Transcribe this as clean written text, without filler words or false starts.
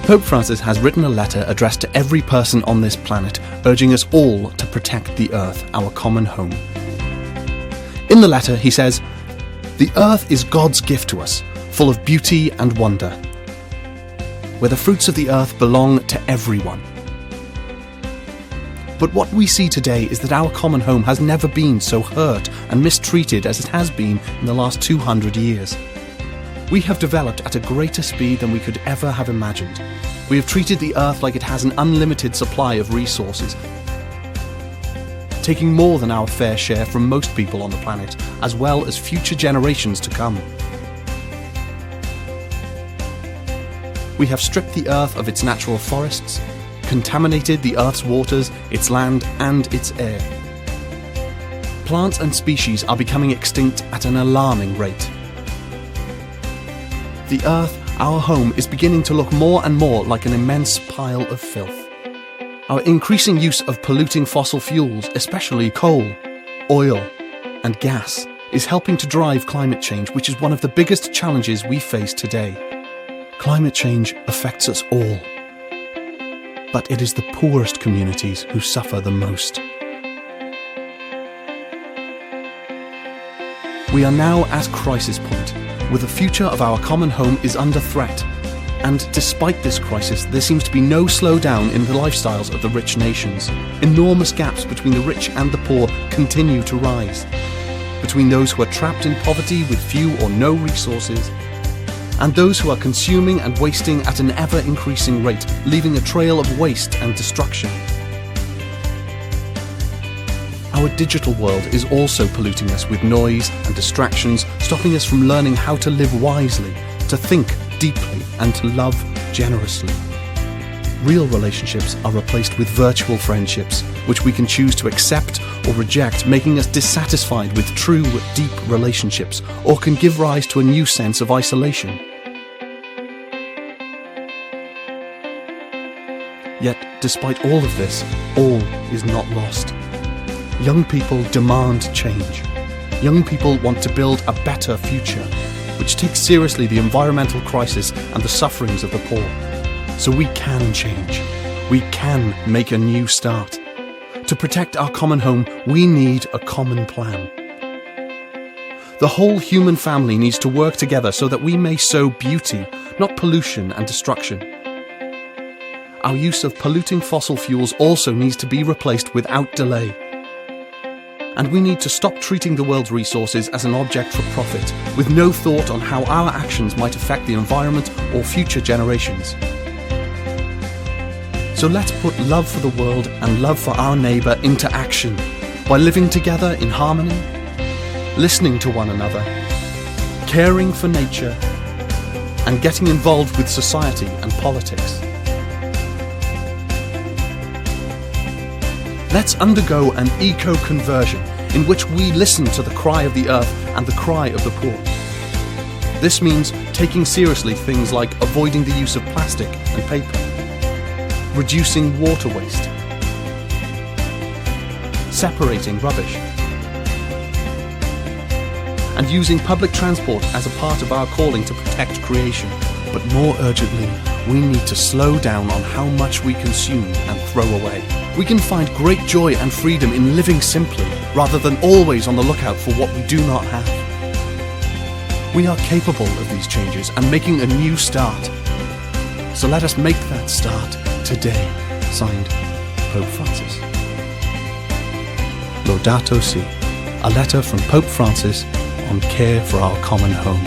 Pope Francis has written a letter addressed to every person on this planet, urging us all to protect the earth, our common home. In the letter, he says, "The earth is God's gift to us, full of beauty and wonder, where the fruits of the earth belong to everyone. But what we see today is that our common home has never been so hurt and mistreated as it has been in the last 200 years. We have developed at a greater speed than we could ever have imagined. We have treated the earth like it has an unlimited supply of resources, taking more than our fair share from most people on the planet, as well as future generations to come. We have stripped the earth of its natural forests, contaminated the earth's waters, its land and its air. Plants and species are becoming extinct at an alarming rate. The earth, our home, is beginning to look more and more like an immense pile of filth. Our increasing use of polluting fossil fuels, especially coal, oil and gas, is helping to drive climate change, which is one of the biggest challenges we face today. Climate change affects us all, but it is the poorest communities who suffer the most. We are now at crisis point, where the future of our common home is under threat. And despite this crisis, there seems to be no slowdown in the lifestyles of the rich nations. Enormous gaps between the rich and the poor continue to rise. Between those who are trapped in poverty with few or no resources, and those who are consuming and wasting at an ever-increasing rate, leaving a trail of waste and destruction. Our digital world is also polluting us with noise and distractions, stopping us from learning how to live wisely, to think deeply and to love generously. Real relationships are replaced with virtual friendships, which we can choose to accept or reject, making us dissatisfied with true, deep relationships, or can give rise to a new sense of isolation. Yet, despite all of this, all is not lost. Young people demand change. Young people want to build a better future, which takes seriously the environmental crisis and the sufferings of the poor. So we can change. We can make a new start. To protect our common home, we need a common plan. The whole human family needs to work together so that we may sow beauty, not pollution and destruction. Our use of polluting fossil fuels also needs to be replaced without delay. And we need to stop treating the world's resources as an object for profit, with no thought on how our actions might affect the environment or future generations. So let's put love for the world and love for our neighbour into action by living together in harmony, listening to one another, caring for nature, and getting involved with society and politics. Let's undergo an eco-conversion in which we listen to the cry of the earth and the cry of the poor. This means taking seriously things like avoiding the use of plastic and paper, reducing water waste, separating rubbish, and using public transport as a part of our calling to protect creation. But more urgently, we need to slow down on how much we consume and throw away. We can find great joy and freedom in living simply, rather than always on the lookout for what we do not have. We are capable of these changes and making a new start. So let us make that start today. Signed, Pope Francis. Laudato Si, a letter from Pope Francis on care for our common home.